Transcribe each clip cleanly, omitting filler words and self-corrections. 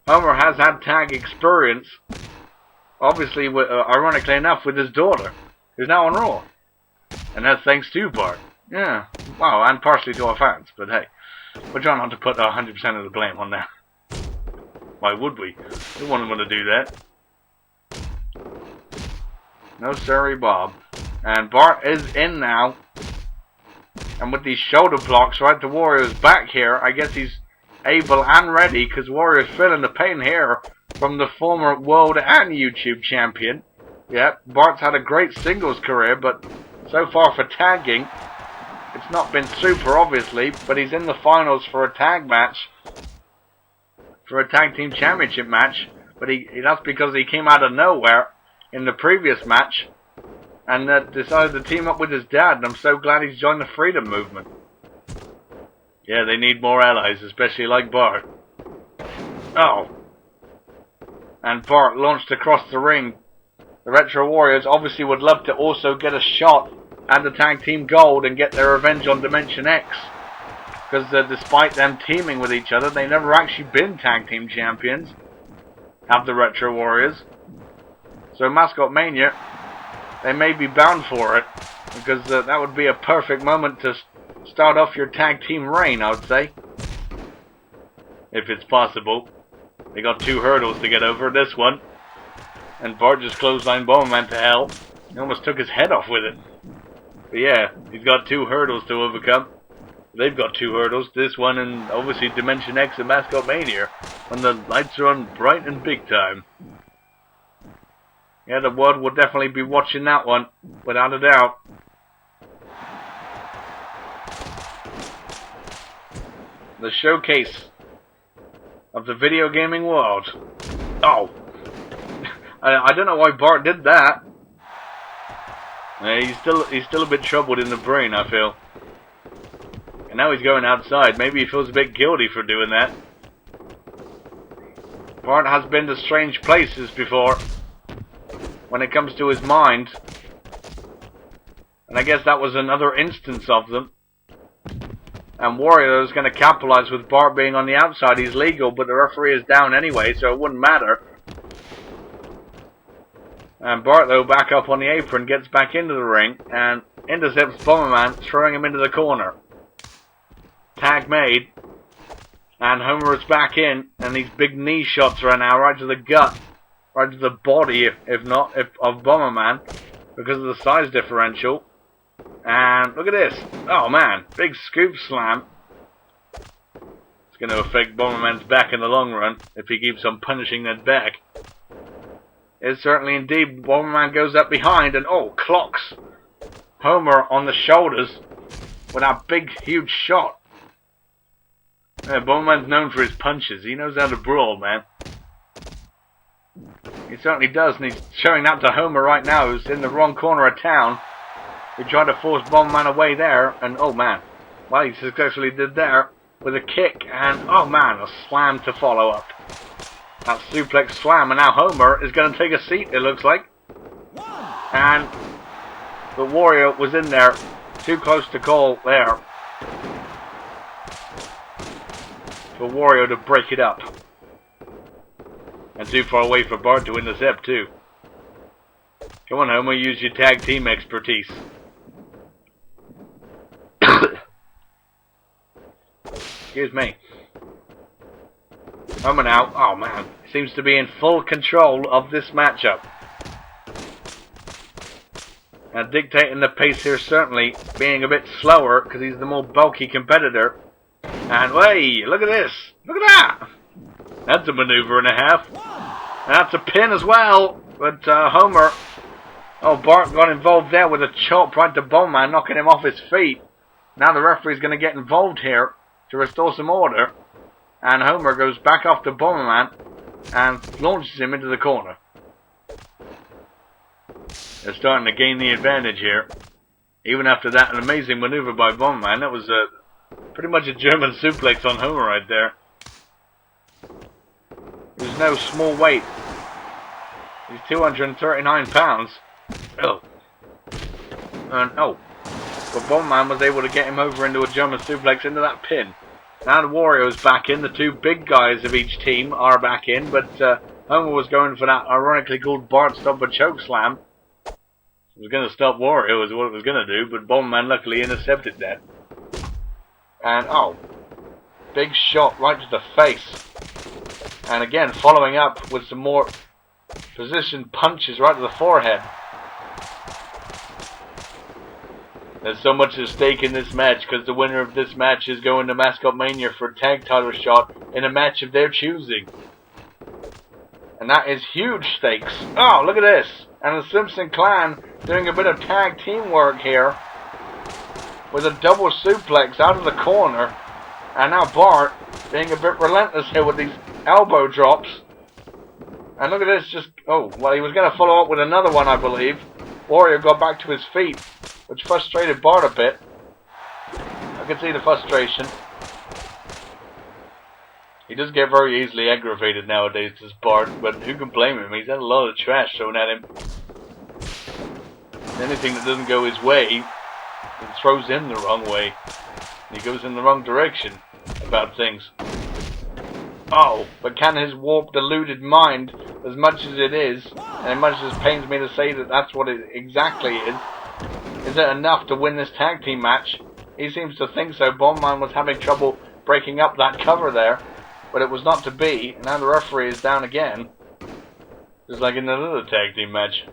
Homer has had tag experience, obviously, ironically enough, with his daughter, who's now on Raw. And that's thanks to Bart. Yeah, well, and partially to our fans, but hey, we're trying not to put 100% of the blame on that. Why would we? We wouldn't want to do that. No sorry, Bob. And Bart is in now. And with these shoulder blocks, right, the Warrior's back here. I guess he's able and ready, because Warrior's feeling the pain here from the former world and YouTube champion. Yep, Bart's had a great singles career, but so far for tagging, it's not been super, obviously, but he's in the finals for a tag match, for a tag team championship match, but that's because he came out of nowhere in the previous match, and decided to team up with his dad, and I'm so glad he's joined the Freedom Movement. Yeah, they need more allies, especially like Bart. Oh. And Bart launched across the ring. The Retro Warriors obviously would love to also get a shot at the Tag Team Gold and get their revenge on Dimension X. Because despite them teaming with each other, they've never actually been Tag Team Champions. Have the Retro Warriors. So Mascot Mania, they may be bound for it. Because that would be a perfect moment to start off your tag team reign, I would say. If it's possible. They got 2 hurdles to get over. This one. And Bart just clotheslined Bomberman to hell. He almost took his head off with it. But yeah, he's got 2 hurdles to overcome. They've got 2 hurdles. This one and obviously Dimension X and Mascot Mania. When the lights are on bright and big time. Yeah, the world will definitely be watching that one. Without a doubt. The showcase of the video gaming world. Oh. I don't know why Bart did that. He's still a bit troubled in the brain, I feel. And now he's going outside. Maybe he feels a bit guilty for doing that. Bart has been to strange places before. When it comes to his mind. And I guess that was another instance of them. And Warrior is going to capitalize with Bart being on the outside. He's legal, but the referee is down anyway, so it wouldn't matter. And Bart, though, back up on the apron, gets back into the ring and intercepts Bomberman, throwing him into the corner. Tag made. And Homer is back in, and these big knee shots are now right to the gut, right to the body, if not, of Bomberman, because of the size differential. And look at this. Oh man, big scoop slam. It's going to affect Bomberman's back in the long run if he keeps on punishing that back. It certainly indeed. Bomberman goes up behind and clocks Homer on the shoulders with that big huge shot. Yeah, Bomberman's known for his punches. He knows how to brawl, man. He certainly does, and he's showing that to Homer right now, who's in the wrong corner of town. He tried to force Bomberman away there, and oh man, well, he successfully did there with a kick, and oh man, a slam to follow up. That suplex slam, and now Homer is going to take a seat, it looks like. And the Warrior was in there, too close to call there. For Warrior to break it up. And too far away for Bart to intercept too. Come on, Homer, use your tag team expertise. Excuse me. Homer now, oh man, seems to be in full control of this matchup. Now dictating the pace here, certainly being a bit slower because he's the more bulky competitor. And hey, look at this, look at that. That's a maneuver and a half. And that's a pin as well. But Homer, Bart got involved there with a chop right to Bomberman, knocking him off his feet. Now the referee's going to get involved here to restore some order. And Homer goes back off to Bomberman and launches him into the corner. They're starting to gain the advantage here. Even after that, an amazing maneuver by Bomberman. That was pretty much a German suplex on Homer right there. There's no small weight. He's 239 pounds. And but Bomberman was able to get him over into a German suplex into that pin. Now the Warrior's back in. The two big guys of each team are back in, but Homer was going for that ironically called Bart Stop a Choke Slam. It was going to stop Wario, was what it was going to do, but Bomberman luckily intercepted that. And oh, big shot right to the face. And again, following up with some more position punches right to the forehead. There's so much at stake in this match because the winner of this match is going to Mascot Mania for a tag title shot in a match of their choosing. And that is huge stakes. Oh, look at this. And the Simpson clan doing a bit of tag teamwork here with a double suplex out of the corner. And now Bart being a bit relentless here with these elbow drops. And look at this, just, oh, well, he was going to follow up with another one, I believe. Wario got back to his feet, which frustrated Bart a bit. I can see the frustration. He does get very easily aggravated nowadays, does Bart, but who can blame him? He's had a lot of trash thrown at him. Anything that doesn't go his way, he throws him the wrong way. And he goes in the wrong direction about things. Oh, but can his warped, deluded mind, as much as it is, and as much as it pains me to say that that's what it exactly is it enough to win this tag team match? He seems to think so. Bomberman was having trouble breaking up that cover there, but it was not to be, and now the referee is down again. Just like in another tag team match.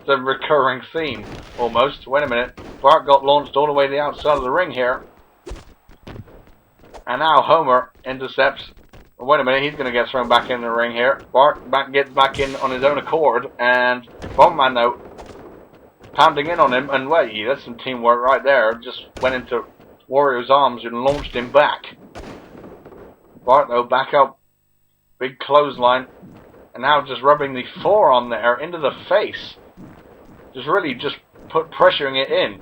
It's a recurring theme, almost. Wait a minute. Bart got launched all the way to the outside of the ring here. And now Homer intercepts. Wait a minute, he's going to get thrown back in the ring here. Bart gets back in on his own accord, and Bomberman now pounding in on him, and wait, that's some teamwork right there. Just went into Wario's arms and launched him back. Bart though, back up. Big clothesline. And now just rubbing the forearm there into the face. Just really just pressuring it in.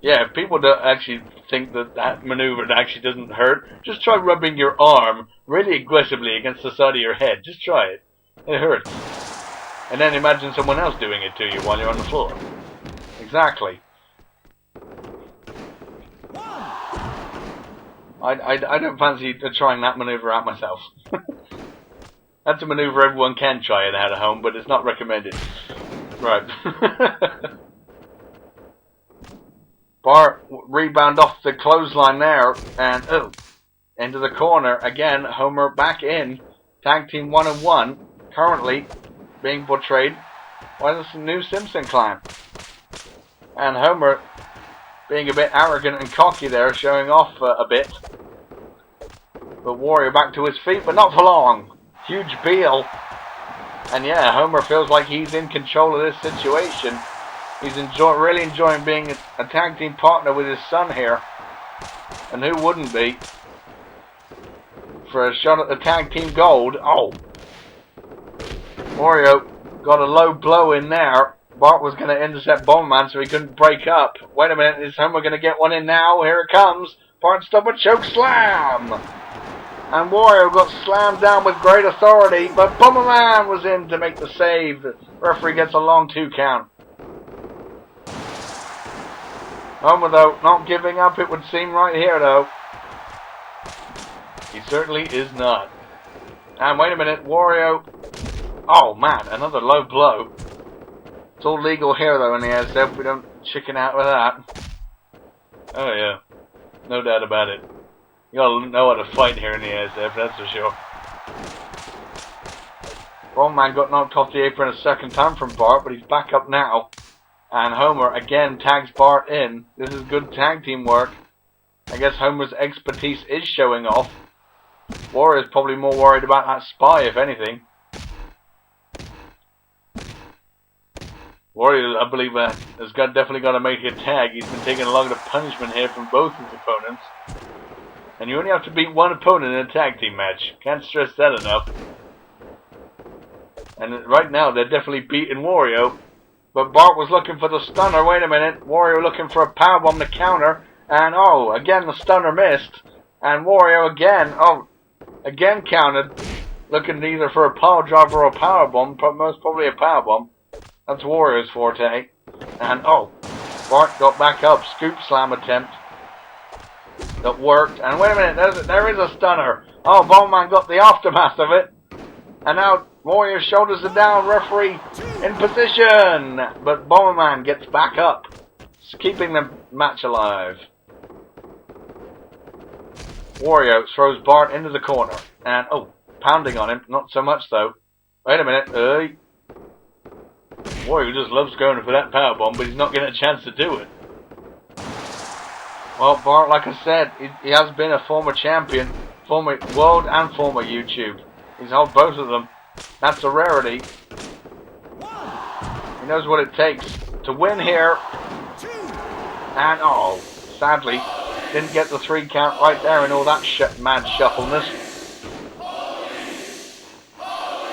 Yeah, if people don't actually think that maneuver actually doesn't hurt, just try rubbing your arm really aggressively against the side of your head. Just try it. It hurts. And then imagine someone else doing it to you while you're on the floor. Exactly. I don't fancy trying that maneuver out myself. That's a maneuver everyone can try it out at home, but it's not recommended. Right. Bart rebound off the clothesline there, and oh, into the corner again. Homer back in. Tag team 1-on-1, currently being portrayed by the new Simpson clan. And Homer being a bit arrogant and cocky there, showing off a bit. But Wario back to his feet, but not for long. Huge Beal. And yeah, Homer feels like he's in control of this situation. He's really enjoying being a tag team partner with his son here. And who wouldn't be? For a shot at the tag team gold. Oh. Wario got a low blow in there. Bart was going to intercept Bomberman so he couldn't break up. Wait a minute, is Homer going to get one in now? Here it comes. Bart Stop a Choke Slam. And Wario got slammed down with great authority, but Bomberman was in to make the save. The referee gets a long 2 count. Homer, though, not giving up, it would seem right here, though. He certainly is not. And wait a minute, Wario... Oh, man, another low blow. It's all legal here, though, in the ASF. We don't chicken out with that. Oh, yeah. No doubt about it. You gotta know how to fight here in the ASF, that's for sure. Bomberman got knocked off the apron a second time from Bart, but he's back up now. And Homer again tags Bart in. This is good tag team work. I guess Homer's expertise is showing off. Wario's probably more worried about that spy, if anything. Wario, I believe, has definitely got to make a tag. He's been taking a lot of punishment here from both his opponents. And you only have to beat one opponent in a tag team match. Can't stress that enough. And right now, they're definitely beating Wario. But Bart was looking for the stunner. Wait a minute. Wario looking for a powerbomb to counter. And, oh, again the stunner missed. And Wario again, oh, again countered. Looking either for a power driver or a powerbomb. Most probably a powerbomb. That's Wario's forte. And, oh, Bart got back up. Scoop slam attempt. that worked. And wait a minute, there is a stunner. Oh, Bomberman got the aftermath of it. And now Warrior's shoulders are down, referee in position. But Bomberman gets back up, keeping the match alive. Wario throws Bart into the corner. And, oh, pounding on him. Not so much, though. Wait a minute. Wario just loves going for that powerbomb, but he's not getting a chance to do it. Well, Bart, like I said, he has been a former champion, former world and former YouTube. He's held both of them. That's a rarity. He knows what it takes to win here. And, oh, sadly, didn't get the 3 count right there in all that mad shuffleness.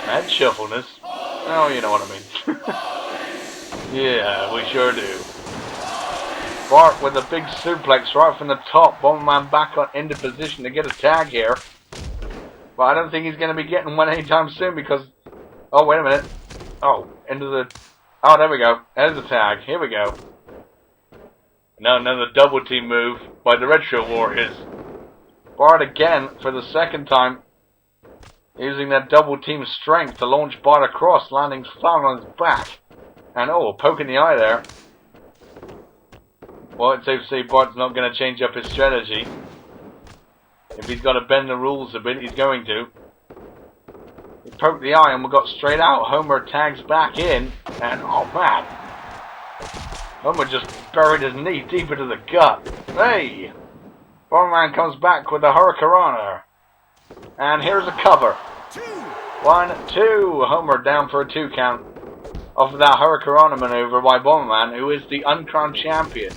Mad shuffleness? Oh, you know what I mean. Yeah, we sure do. Bart with a big suplex right from the top. Bomberman back into position to get a tag here. But I don't think he's going to be getting one anytime soon because... Oh, wait a minute. Oh, into the... Oh, there we go. There's the tag. Here we go. Now another double team move by the Retro Warriors. Bart again, for the second time, using that double team strength to launch Bart across, landing flat on his back. And oh, poke in the eye there. Well, it's safe to say Bart's not going to change up his strategy. If he's got to bend the rules a bit, he's going to. He poked the eye and we got straight out. Homer tags back in. And, oh man. Homer just buried his knee deep into the gut. Hey! Bomberman comes back with the Hurricanrana. And here's a cover. 1, 2. Homer down for a 2 count. Off of that Hurricanrana maneuver by Bomberman, who is the uncrowned champion.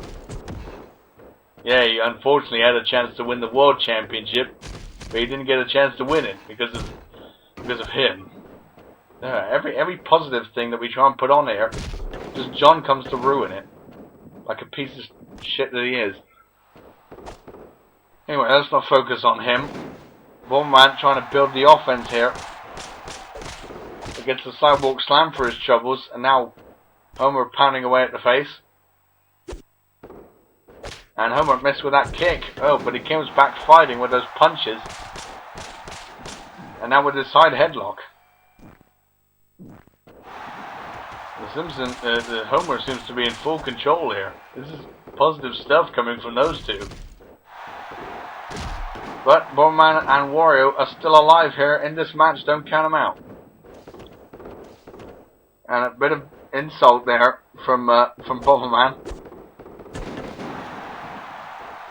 Yeah, he unfortunately had a chance to win the World Championship, but he didn't get a chance to win it because of him. Every positive thing that we try and put on here, just John comes to ruin it. Like a piece of shit that he is. Anyway, let's not focus on him. Bomberman trying to build the offense here. He gets the sidewalk slam for his troubles, and now Homer pounding away at the face. And Homer missed with that kick. Oh, but he comes back fighting with those punches. And now with his side headlock. The Homer seems to be in full control here. This is positive stuff coming from those two. But Bomberman and Wario are still alive here in this match. Don't count them out. And a bit of insult there from Bomberman.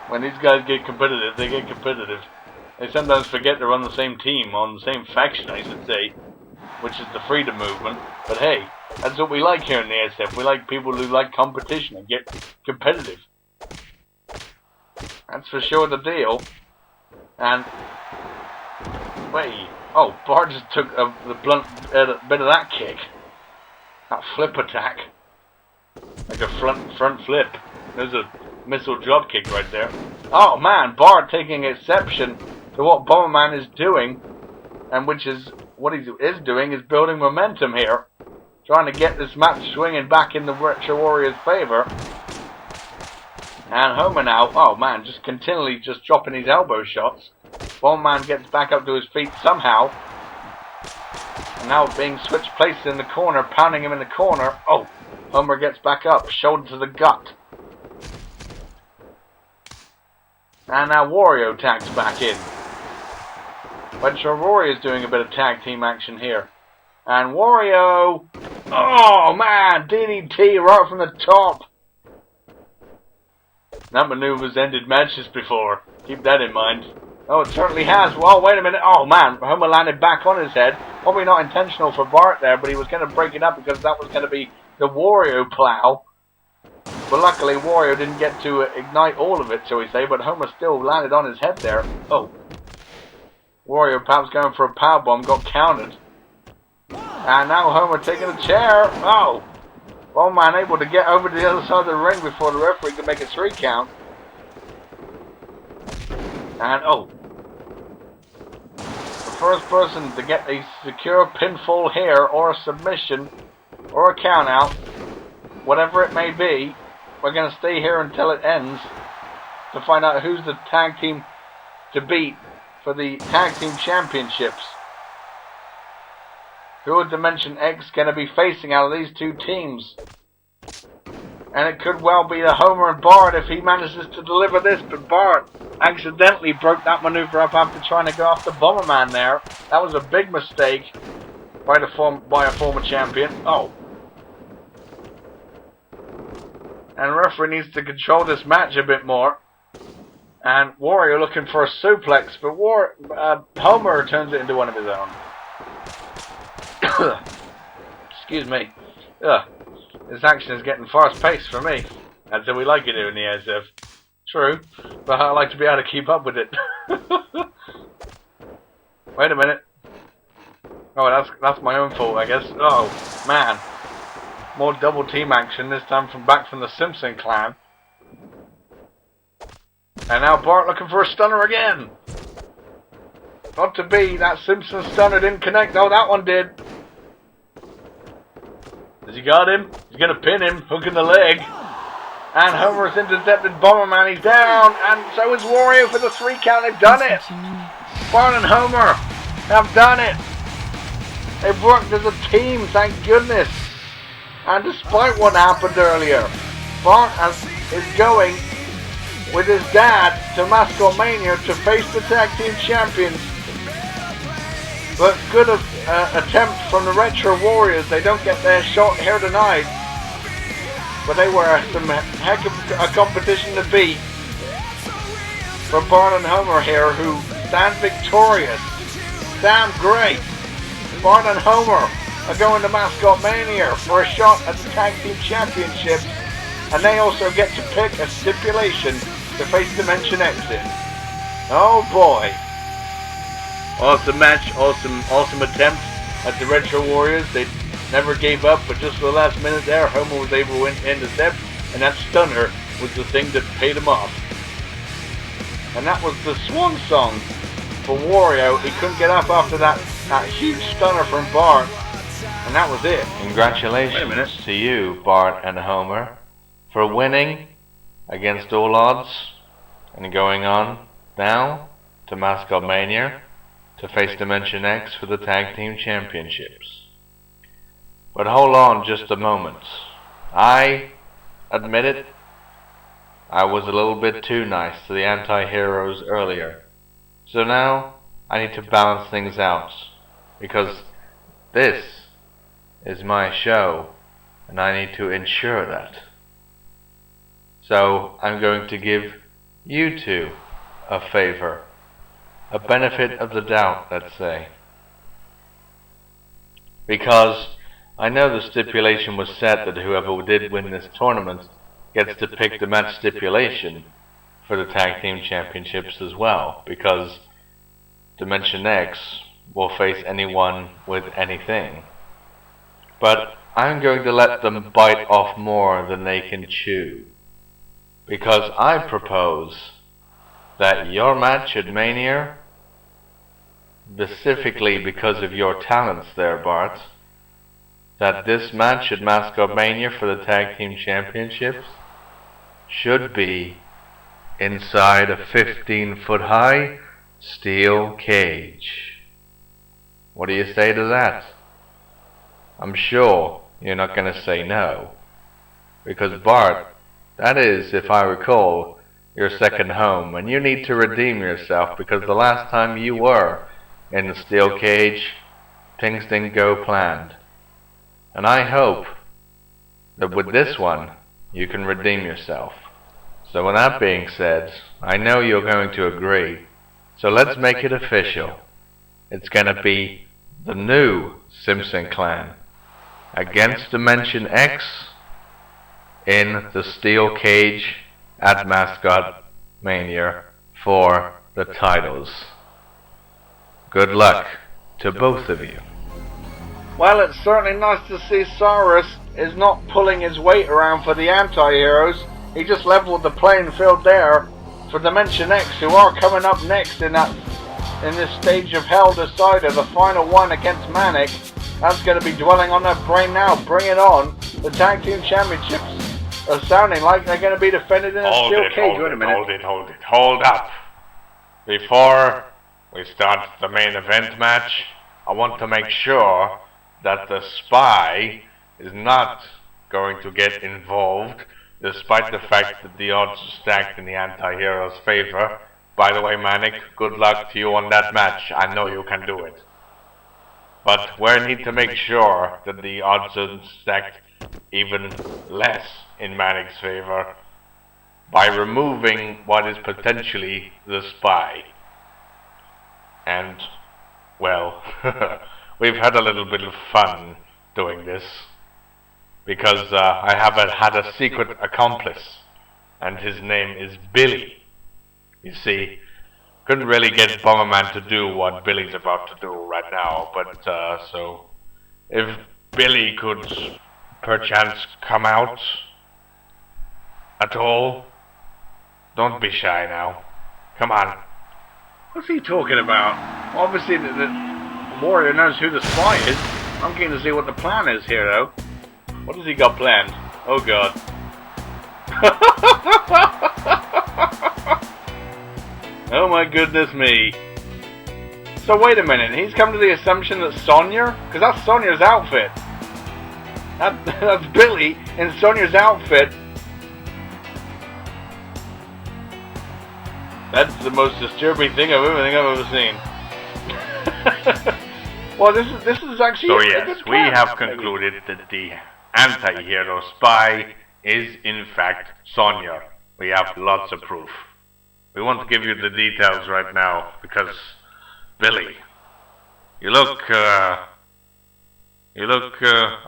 When these guys get competitive, they get competitive. They sometimes forget they're on the same team, on the same faction, I should say, which is the freedom movement. But hey, that's what we like here in the ASF. We like people who like competition and get competitive. That's for sure the deal. And wait, oh, Bart just took the blunt bit of that kick, that flip attack, like a front flip. There's a missile drop kick right there. Oh man, Bart taking exception to what Bomberman is doing, and which is what he is doing is building momentum here, trying to get this match swinging back in the Retro Warriors' favor. And Homer now, oh man, just continually just dropping his elbow shots. Bomberman gets back up to his feet somehow. And now being switched places in the corner, pounding him in the corner. Oh, Homer gets back up, shoulder to the gut. And now Wario tags back in. Retro Warriors doing a bit of tag team action here. And Wario, oh man, DDT right from the top. That maneuver's ended matches before. Keep that in mind. Oh, it certainly has. Well, wait a minute. Oh, man. Homer landed back on his head. Probably not intentional for Bart there, but he was going to break it up because that was going to be the Wario plow. But luckily, Wario didn't get to ignite all of it, shall we say, but Homer still landed on his head there. Oh. Wario perhaps going for a powerbomb, got countered. And now Homer taking a chair. Oh. Bomberman able to get over to the other side of the ring before the referee can make a 3 count. And oh, the first person to get a secure pinfall here, or a submission, or a count out, whatever it may be, we're going to stay here until it ends to find out who's the tag team to beat for the tag team championships. Who are Dimension X going to be facing out of these two teams? And it could well be the Homer and Bart if he manages to deliver this, but Bart accidentally broke that maneuver up after trying to go off the Bomberman there. That was a big mistake by a former champion. Oh. And the referee needs to control this match a bit more. And Warrior looking for a suplex, but Homer turns it into one of his own. Excuse me. Ugh. This action is getting fast-paced for me. That's how we like it here in the ASF. True, but I like to be able to keep up with it. Wait a minute. Oh, that's my own fault, I guess. Oh, man. More double team action, this time back from the Simpson clan. And now Bart looking for a stunner again. Not to be, that Simpson stunner didn't connect. Oh, that one did. Has he got him? He's going to pin him, hook in the leg. And Homer has intercepted Bomberman. He's down. And so is Wario for the 3 count. They've done it. Bart and Homer have done it. They've worked as a team, thank goodness. And despite what happened earlier, Bart is going with his dad to Mascot Mania to face the tag team champions. But good attempt from the Retro Warriors. They don't get their shot here tonight. But they were some heck of a competition to beat for Bart and Homer here, who stand victorious. Damn great. Bart and Homer are going to Mascot Mania for a shot at the Tag Team Championship. And they also get to pick a stipulation to face Dimension X in. Oh boy. Awesome match, awesome attempt at the Retro Warriors. They never gave up, but just for the last minute there, Homer was able to intercept, and that stunner was the thing that paid him off. And that was the swan song for Wario. He couldn't get up after that huge stunner from Bart, and that was it. Congratulations to you, Bart and Homer, for winning against all odds and going on now to Mascot Mania to face Dimension X for the Tag Team Championships. But hold on just a moment. I admit it, I was a little bit too nice to the anti-heroes earlier. So now I need to balance things out, because this is my show and I need to ensure that. So I'm going to give you two a favor. A benefit of the doubt, let's say. Because I know the stipulation was set that whoever did win this tournament gets to pick the match stipulation for the Tag Team Championships as well, because Dimension X will face anyone with anything. But I'm going to let them bite off more than they can chew, because I propose that your match at Mania, specifically because of your talents there, Bart, that this match at Mascot Mania for the Tag Team Championships should be inside a 15-foot high steel cage. What do you say to that? I'm sure you're not going to say no, because Bart, that is, if I recall, your second home, and you need to redeem yourself, because the last time you were in the steel cage, things didn't go planned. And I hope that with this one, you can redeem yourself. So with that being said, I know you're going to agree, so let's make it official. It's going to be the new Simpson clan against Dimension X in the steel cage at Mascot Mania for the titles. Good luck to both of you. Well, it's certainly nice to see Cyrus is not pulling his weight around for the anti-heroes. He just leveled the playing field there for Dimension X, who are coming up next in this stage of Hell Decider, the final one against Manic. That's going to be dwelling on their brain now. Bring it on. The Tag Team Championships are sounding like they're going to be defended in a steel cage. Wait a minute. Hold up. Before we start the main event match, I want to make sure that the spy is not going to get involved, despite the fact that the odds are stacked in the anti-hero's favor. By the way, Manic, good luck to you on that match. I know you can do it. But we need to make sure that the odds are stacked even less in Manic's favor by removing what is potentially the spy. And, well, we've had a little bit of fun doing this, because I have had a secret accomplice, and his name is Billy. You see, couldn't really get Bomberman to do what Billy's about to do right now, but so if Billy could perchance come out at all, don't be shy now. Come on. What's he talking about? Obviously, the warrior knows who the spy is. I'm keen to see what the plan is here, though. What has he got planned? Oh, God. Oh, my goodness me. So, wait a minute. He's come to the assumption that Sonya... Because that's Sonya's outfit. That's Billy in Sonya's outfit. That's the most disturbing thing I've ever seen. Well, this is actually. So yes, we have concluded that the anti-hero spy is in fact Sonya. We have lots of proof. We won't give you the details right now because Billy, you look. I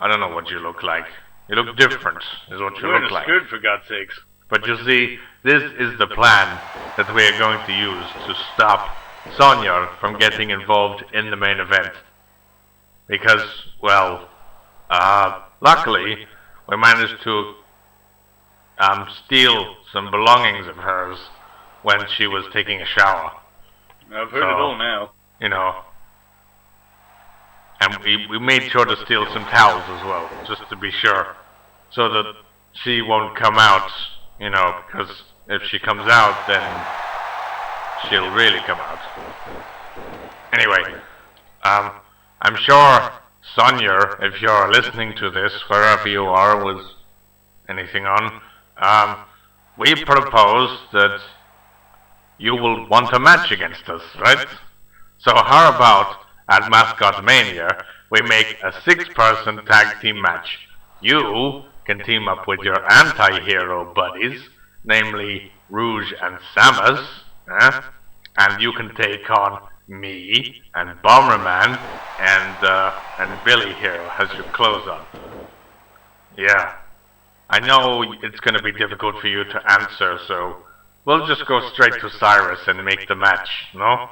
don't know what you look like. You look different, is what you look like. You're in a skirt, for God's sakes. But you see, this is the plan that we are going to use to stop Sonya from getting involved in the main event. Because, well, luckily, we managed to steal some belongings of hers when she was taking a shower. I've heard it all now. You know. And we made sure to steal some towels as well, just to be sure. So that she won't come out. You know, because if she comes out, then she'll really come out. Anyway, I'm sure, Sonya, if you're listening to this, wherever you are with anything on, we propose that you will want a match against us, right? So how about, at Mascot Mania, we make a 6-person tag team match. You can team up with your anti-hero buddies, namely Rouge and Samus, and you can take on me and Bomberman and Billy here has your clothes on. Yeah, I know it's going to be difficult for you to answer, so we'll just go straight to Cyrus and make the match, no?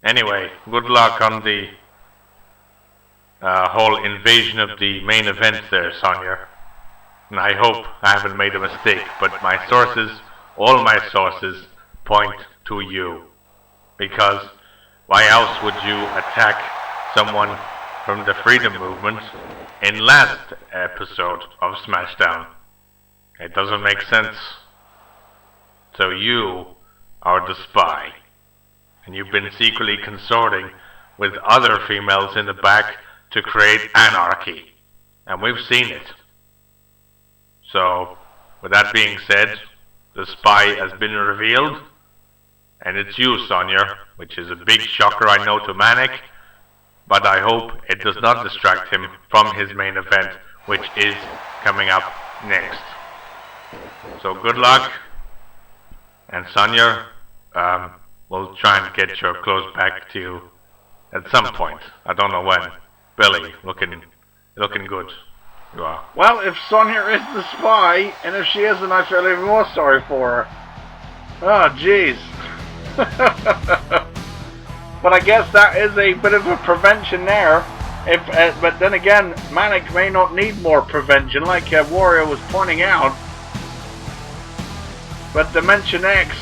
Anyway, good luck on the whole invasion of the main event there, Sonya. And I hope I haven't made a mistake, but my sources, all my sources, point to you. Because why else would you attack someone from the freedom movement in last episode of Smashdown? It doesn't make sense. So you are the spy. And you've been secretly consorting with other females in the back to create anarchy. And we've seen it. So, with that being said, the spy has been revealed. And it's you, Sonya, which is a big shocker, I know, to Manic. But I hope it does not distract him from his main event, which is coming up next. So good luck. And Sonya, we'll try and get your clothes back to you at some point. I don't know when. Billy, looking good. You are. Well, if Sonya is the spy, and if she isn't, I feel even more sorry for her. Oh, jeez. But I guess that is a bit of a prevention there. But then again, Manic may not need more prevention, like Wario was pointing out. But Dimension X,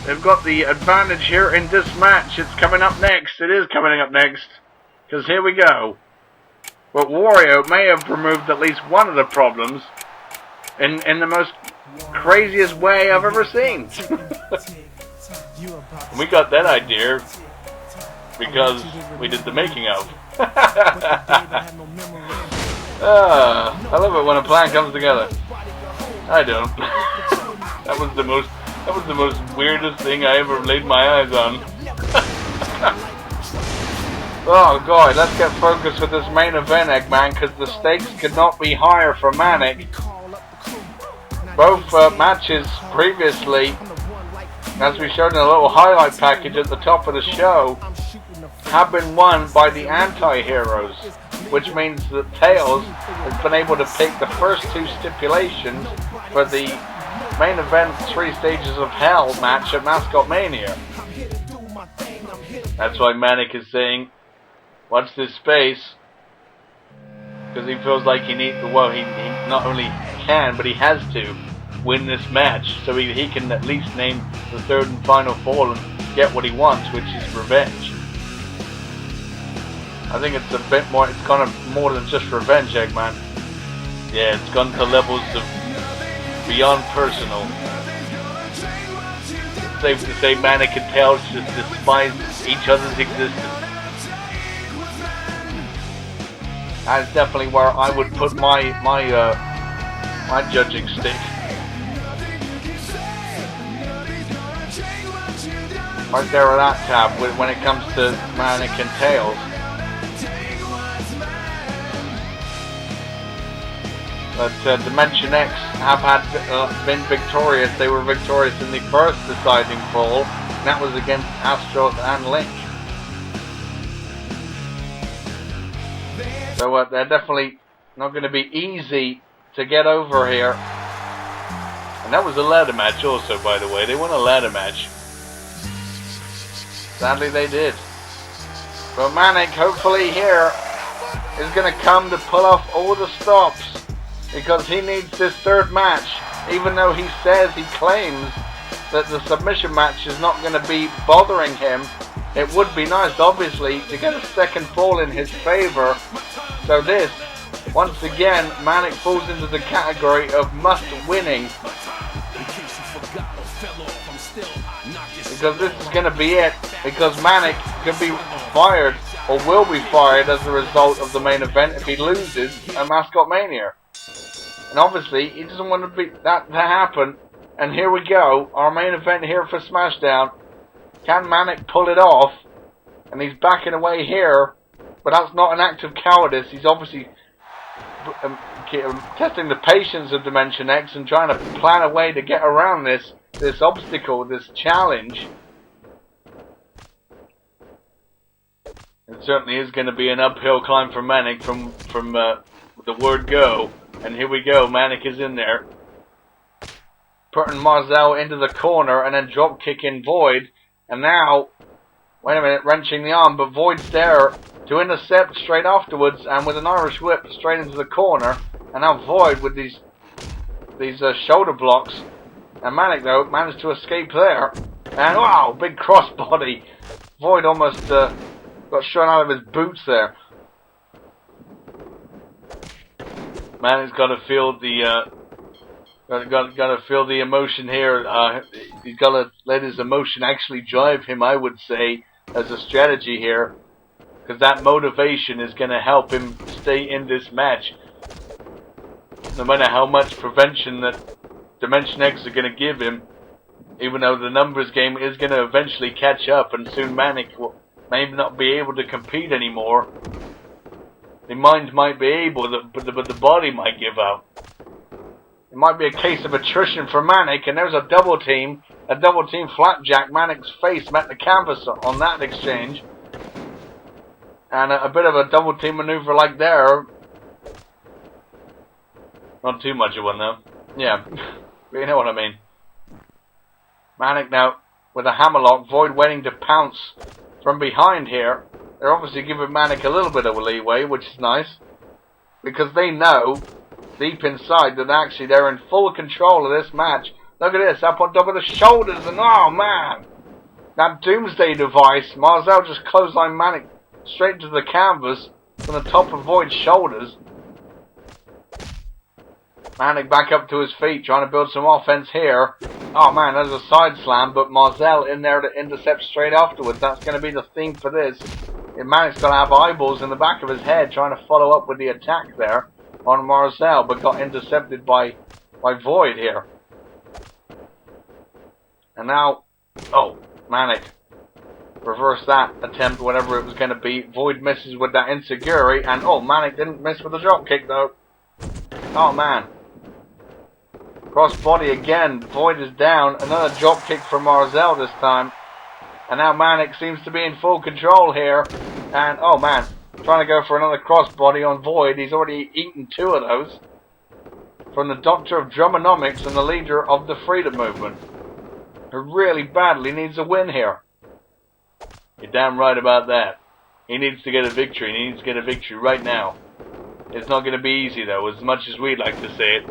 they've got the advantage here in this match. It's coming up next. It is coming up next. Because here we go. But Wario may have removed at least one of the problems. in the most craziest way I've ever seen. We got that idea because we did the making of. I love it when a plan comes together. I don't. That was the most weirdest thing I ever laid my eyes on. Oh god, let's get focused with this main event, Eggman, because the stakes could not be higher for Manic. Both matches previously, as we showed in a little highlight package at the top of the show, have been won by the anti-heroes, which means that Tails has been able to pick the first two stipulations for the main event 3 Stages of Hell match at Mascot Mania. That's why Manic is saying, watch this space, because he feels like he needs to, well, he not only can, but he has to win this match, so he can at least name the third and final fall and get what he wants, which is revenge. I think it's a bit more, it's kind of more than just revenge, Eggman. Yeah, it's gone to levels of beyond personal. It's safe to say Manic and Tails just despise each other's existence. That's definitely where I would put my judging stick. Right there at that tab when it comes to Manic and Tails. But Dimension X have been victorious. They were victorious in the first deciding fall, and that was against Astros and Link. So they're definitely not going to be easy to get over here. And that was a ladder match also, by the way. They won a ladder match. Sadly they did. But Manic, hopefully here, is going to come to pull off all the stops. Because he needs this third match. Even though he says, he claims, that the submission match is not going to be bothering him. It would be nice, obviously, to get a second fall in his favor. So this, once again, Manic falls into the category of must-winning. Because this is going to be it. Because Manic could be fired, or will be fired as a result of the main event if he loses at Mascot Mania. And obviously, he doesn't want that to happen. And here we go, our main event here for Smashdown. Can Manic pull it off? And he's backing away here. But that's not an act of cowardice. He's obviously testing the patience of Dimension X and trying to plan a way to get around this obstacle, this challenge. It certainly is going to be an uphill climb for Manic from the word go. And here we go, Manic is in there. Putting Marzel into the corner and then drop kicking Void. And now, wait a minute, wrenching the arm, but Void's there to intercept straight afterwards and with an Irish whip straight into the corner. And now Void with these shoulder blocks. And Manic, though, managed to escape there. And wow, big crossbody. Void almost got shot out of his boots there. Manic's got to feel the got to feel the emotion here. He's got to let his emotion actually drive him, I would say, as a strategy here, because that motivation is going to help him stay in this match. No matter how much prevention that Dimension X are going to give him, even though the numbers game is going to eventually catch up, and soon Manic may not be able to compete anymore. The mind might be able, but the body might give up. It might be a case of attrition for Manic, and there's a double team flapjack. Manic's face met the canvas on that exchange. And a bit of a double team maneuver like there. Not too much of one though. Yeah, but you know what I mean. Manic now with a hammerlock, Void waiting to pounce from behind here. They're obviously giving Manic a little bit of a leeway, which is nice. Because they know, deep inside, that actually they're in full control of this match. Look at this, up on top of the shoulders, and oh man! That Doomsday device, Marzel just clotheslined Manic straight to the canvas from the top of Void's shoulders. Manic back up to his feet, trying to build some offense here. Oh man, there's a side slam, but Marzel in there to intercept straight afterwards. That's going to be the theme for this. Manic's got to have eyeballs in the back of his head, trying to follow up with the attack there on Marzel, but got intercepted by Void here. And now, oh, Manic. Reverse that attempt, whatever it was going to be. Void misses with that Insecurity, and oh, Manic didn't miss with the drop kick though. Oh man. Cross body again. Void is down. Another drop kick from Marzel this time. And now Manic seems to be in full control here. And oh man, trying to go for another cross body on Void. He's already eaten 2 of those. From the Doctor of Drumonomics and the leader of the Freedom Movement. Who really badly needs a win here. You're damn right about that. He needs to get a victory. He needs to get a victory right now. It's not going to be easy though, as much as we'd like to say it.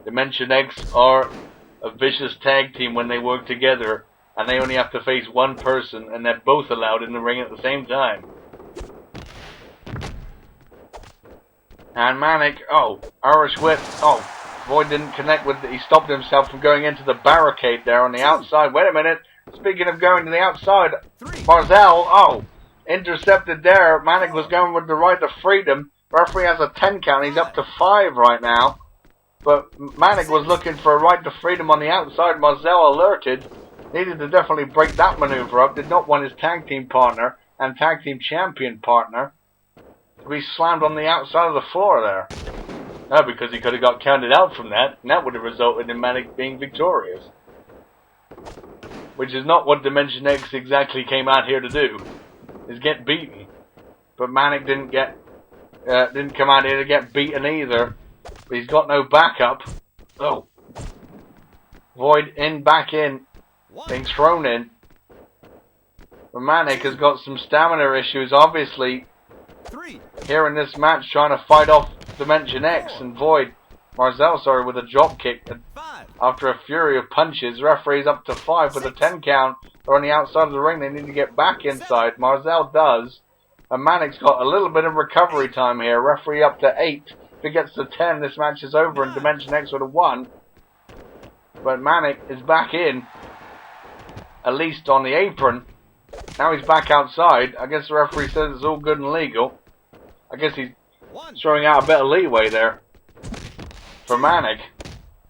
Dimension X are a vicious tag team when they work together, and they only have to face one person, and they're both allowed in the ring at the same time. And Manic, oh, Irish Whip, oh, Void didn't connect with he stopped himself from going into the barricade there on the outside. Wait a minute. Speaking of going to the outside, Marzel, oh, intercepted there. Manic was going with the right of freedom. Referee has a 10 count. He's up to 5 right now. But Manic was looking for a right to freedom on the outside. Marzel alerted. Needed to definitely break that maneuver up. Did not want his tag team partner and tag team champion partner to be slammed on the outside of the floor there. No, because he could have got counted out from that. And that would have resulted in Manic being victorious. Which is not what Dimension X exactly came out here to do, is get beaten. But Manic didn't come out here to get beaten either. But he's got no backup. Oh. Void back in, being thrown in. But Manic has got some stamina issues, obviously. Here in this match, trying to fight off Dimension X and Void. Marzel, sorry, with a drop kick. After a flurry of punches, referee's up to 5 with a 10 count. They're on the outside of the ring. They need to get back inside. Marzel does. And Manic's got a little bit of recovery time here. Referee up to 8. If he gets to 10, this match is over and Dimension X would have won. But Manic is back in. At least on the apron. Now he's back outside. I guess the referee says it's all good and legal. I guess he's throwing out a bit of leeway there. For Manic.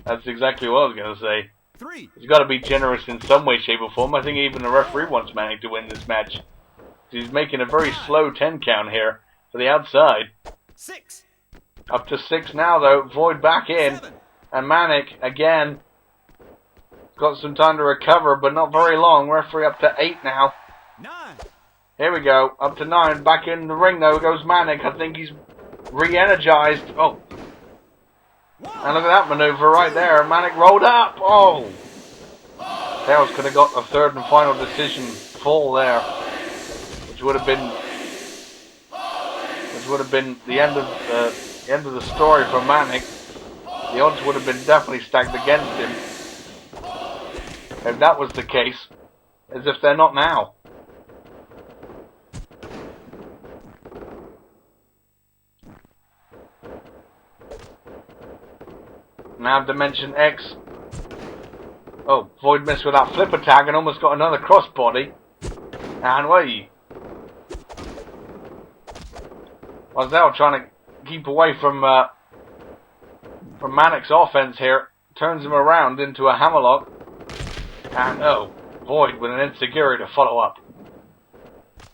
That's exactly what I was going to say. He's got to be generous in some way, shape or form. I think even the referee wants Manic to win this match. He's making a very slow 10 count here for the outside. 6. Up to 6 now though. Void back in. 7. And Manic again. Got some time to recover, but not very long. Referee up to 8 now. 9. Here we go. Up to 9. Back in the ring though goes Manic. I think he's re-energized. Oh. And look at that maneuver right there. Manic rolled up. Oh. Tails could have got a third and final decision fall there. Which would have been the end of the story for Manic. The odds would have been definitely stacked against him. If that was the case. As if they're not now. Now Dimension X. Oh, Void missed with that flip attack and almost got another crossbody. And wait. Marzel trying to keep away from Manic's offense here. Turns him around into a hammerlock. And oh, Void with an Insecurity to follow up.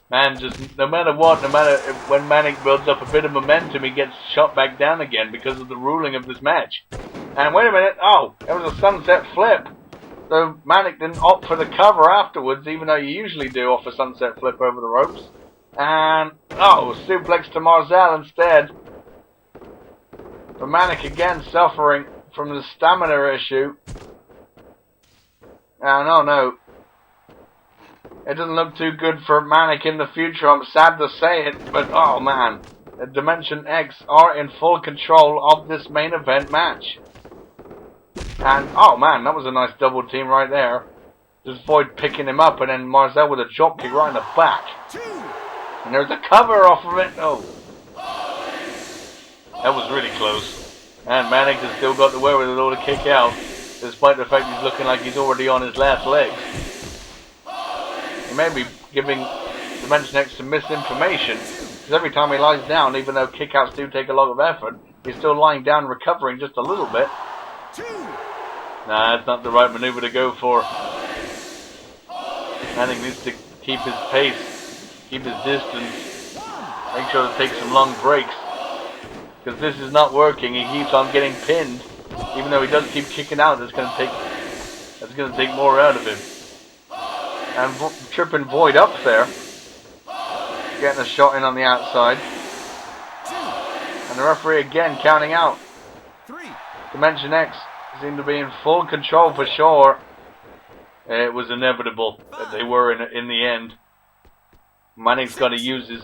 Man, just no matter what, when Manic builds up a bit of momentum, he gets shot back down again because of the ruling of this match. And wait a minute, oh, there was a sunset flip. So Manic didn't opt for the cover afterwards, even though you usually do off a sunset flip over the ropes. And, oh, suplex to Marzel instead. But Manic again suffering from the stamina issue. And oh no. It doesn't look too good for Manic in the future, I'm sad to say it, but oh man. The Dimension X are in full control of this main event match. And, oh man, that was a nice double team right there. Just Void picking him up and then Marzel with a drop kick right in the back. And there's a cover off of it. Oh. That was really close. And Manic has still got the wherewithal to kick out, despite the fact he's looking like he's already on his last legs. He may be giving Dimension X some misinformation, because every time he lies down, even though kickouts do take a lot of effort, he's still lying down recovering just a little bit. Nah, that's not the right maneuver to go for. Manic needs to keep his pace, keep his distance, make sure to take some long breaks. Because this is not working, he keeps on getting pinned. Even though he does keep kicking out, that's going to take more out of him. And tripping Void up there, getting a shot in on the outside. And the referee again counting out. Dimension X seemed to be in full control for sure. It was inevitable that they were in the end. Manic's got to use his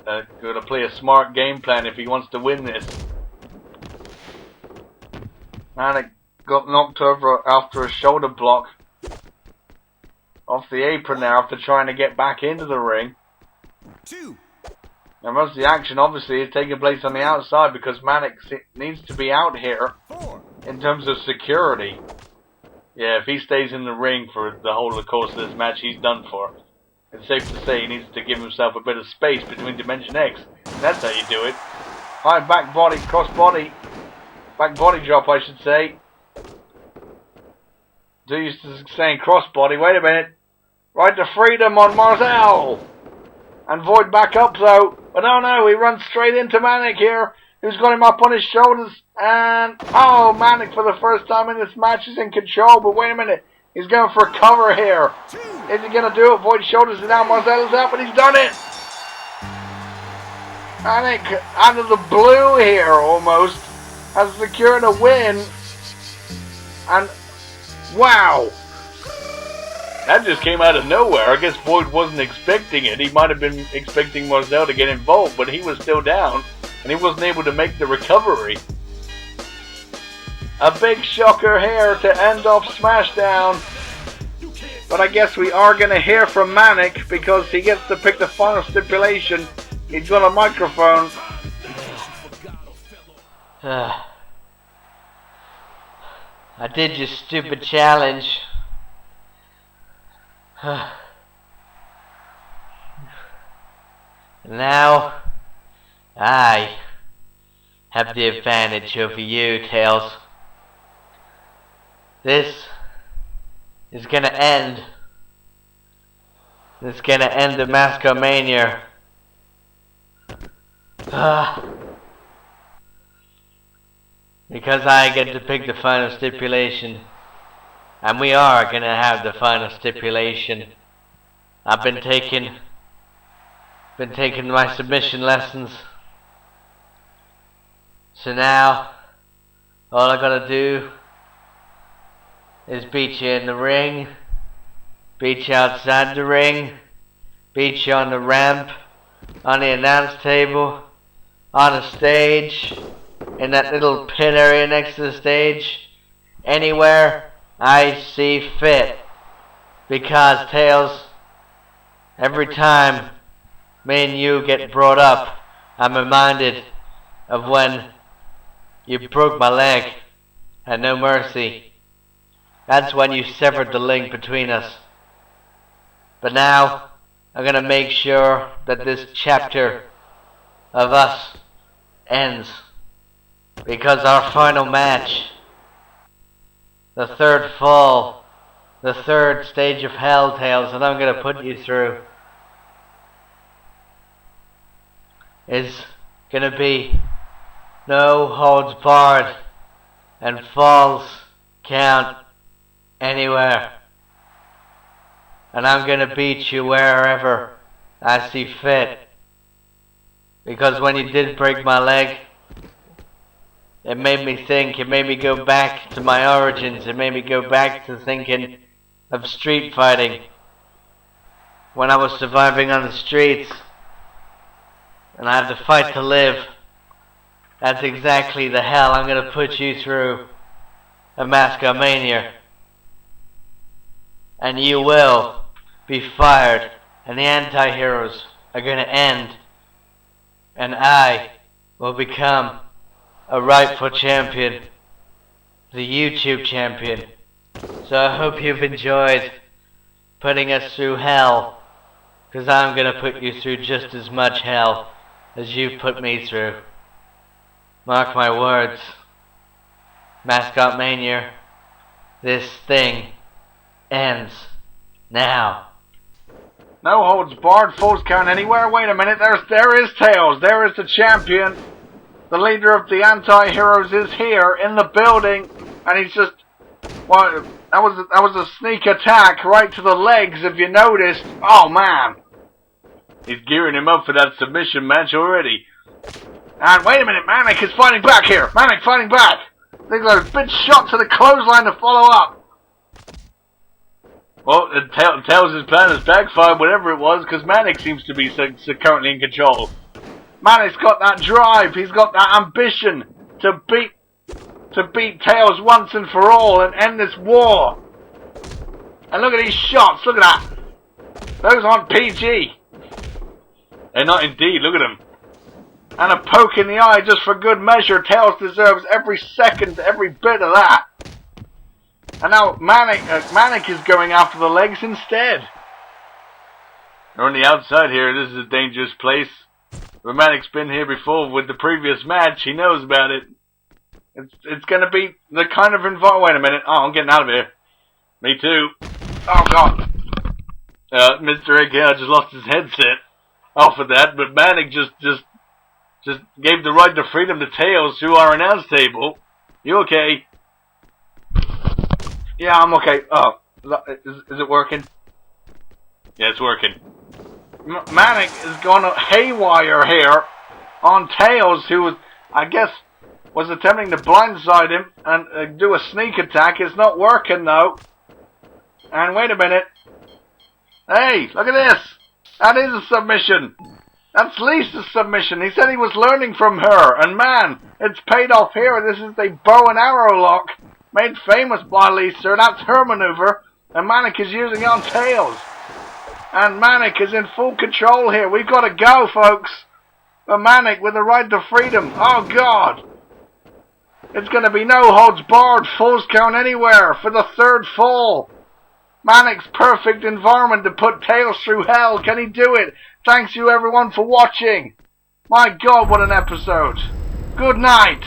got to play a smart game plan if he wants to win this. Manic got knocked over after a shoulder block off the apron there after trying to get back into the ring. Now most of the action obviously is taking place on the outside because Manic needs to be out here in terms of security. Yeah, if he stays in the ring for the whole of the course of this match, he's done for. It's safe to say he needs to give himself a bit of space between Dimension X. That's how you do it. High back body, cross body. Back body drop, I should say. Do used to saying cross body. Wait a minute. Right to freedom on Marzel. And Void back up though. But oh no, he runs straight into Manic here. Who's got him up on his shoulders. And oh, Manic for the first time in this match is in control. But wait a minute. He's going for a cover here. Is he going to do it? Void shoulders it down. Marzel's out, but he's done it. Manic out of the blue here almost has secured a win. And wow. That just came out of nowhere. I guess Void wasn't expecting it. He might have been expecting Marzel to get involved, but he was still down. And he wasn't able to make the recovery. A big shocker here to end off Smashdown. But I guess we are going to hear from Manic because he gets to pick the final stipulation. He's got a microphone. I did your stupid challenge. Now, I have the advantage over you, Tails. This is gonna end. This is gonna end the Mascot Mania. Because I get to pick the final stipulation. And we are gonna have the final stipulation. I've been taking my submission lessons. So now, all I gotta do is beat you in the ring, beat you outside the ring, beat you on the ramp, on the announce table, on the stage, in that little pit area next to the stage, anywhere I see fit. Because, Tails, every time me and you get brought up, I'm reminded of when you broke my leg at No Mercy. That's when you severed the link between us. But now, I'm gonna make sure that this chapter of us ends. Because our final match, the third fall, the third stage of hell, Tails, that I'm gonna put you through, is gonna be no holds barred and falls count anywhere. And I'm gonna beat you wherever I see fit. Because when you did break my leg, it made me think, it made me go back to my origins, it made me go back to thinking of street fighting. When I was surviving on the streets, and I had to fight to live. That's exactly the hell I'm gonna put you through a Mascot Mania. And you will be fired, and the anti-heroes are gonna end, and I will become a rightful champion, the YouTube champion. So I hope you've enjoyed putting us through hell, because I'm gonna put you through just as much hell as you've put me through. Mark my words. Mascot Mania, this thing ends now. No holds barred, Falls Count Anywhere. Wait a minute, there is Tails. There is the champion. The leader of the anti-heroes is here in the building, and he's just, well, that was a sneak attack right to the legs, if you noticed. Oh man, he's gearing him up for that submission match already. And wait a minute, Manic is fighting back here. Manic fighting back. They've got a big shot to the clothesline to follow up. Well, Tails' plan has backfired, whatever it was, because Manic seems to be so currently in control. Manic's got that drive. He's got that ambition to beat Tails once and for all and end this war. And look at these shots. Look at that. Those aren't PG. They're not indeed. Look at them. And a poke in the eye just for good measure. Tails deserves every second, every bit of that. And now Manic is going after the legs instead. They're on the outside here. This is a dangerous place. But Manic's been here before with the previous match. He knows about it. It's going to be the kind of environment. Wait a minute. Oh, I'm getting out of here. Me too. Oh God. Mr. Egghead just lost his headset off of that, but Manic just gave the right to freedom to Tails through our announce table. You okay? Yeah, I'm okay. Oh, is it working? Yeah, it's working. Manic is going haywire here on Tails, who I guess was attempting to blindside him and do a sneak attack. It's not working though. And wait a minute. Hey, look at this. That is a submission. That's Lisa's submission. He said he was learning from her. And man, it's paid off here. This is the bow and arrow lock made famous by Lisa. That's her maneuver. And Manic is using it on Tails. And Manic is in full control here. We've got to go, folks. But Manic with the right to freedom. Oh, God. It's going to be no holds barred. Falls Count Anywhere for the third fall. Manic's perfect environment to put Tails through hell. Can he do it? Thanks you everyone for watching. My God, what an episode. Good night.